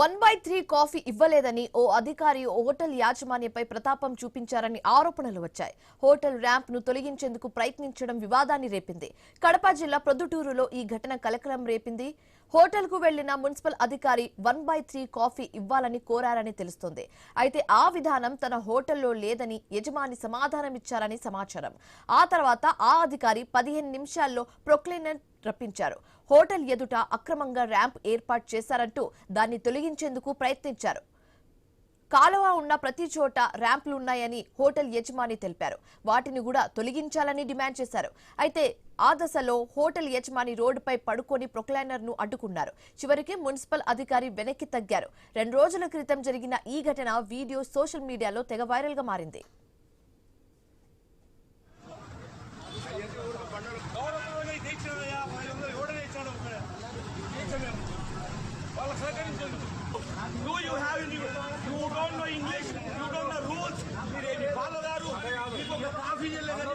1/3 coffee ఇవ్వలేదని ఓ అధికారి hotel యాజమాన్యపై ప్రతాపం చూపించారని ఆరోపణలు వచ్చాయి. హోటల్ ర్యాంప్ ను తొలగించేందుకు ప్రయత్నించడం వివాదాన్ని రేపింది. కడప జిల్లా ప్రొద్దుటూరులో ఈ ఘటన కలకలం రేపింది. హోటల్ కు వెళ్లిన మున్సిపల్ అధికారి 1/3 కాఫీ ఇవ్వాలని కోరారని తెలుస్తోంది. అయితే ఆ విధానం తన హోటల్లో లేదని యజమాని సమాధానమిచ్చారని సమాచారం. ఆ తర్వాత ఆ అధికారి 15 నిమిషాల్లో ప్రొక్లైనర్ రప్పించారు. హోటల్ ఎదుట అక్రమంగా ర్యాంప్ ఏర్పాటు చేశారంటూ దాన్ని తొలగించేందుకు ప్రయత్నించారు. కాలువ ఉన్న ప్రతి చోట ర్యాంపులున్నాయని హోటల్ యజమాని తెలిపారు. వాటిని కూడా తొలగించాలని డిమాండ్ చేశారు. అయితే ఆ దశలో హోటల్ యజమాని రోడ్డుపై పడుకొని ప్రొక్లైనర్ ను అడ్డుకున్నారు. చివరికి మున్సిపల్ అధికారి వెనక్కి తగ్గారు. 2 రోజుల క్రితం జరిగిన ఈ ఘటన వీడియో సోషల్ మీడియాలో తెగ వైరల్ గా మారింది. You don't know English, you don't know rules. Follow the rules.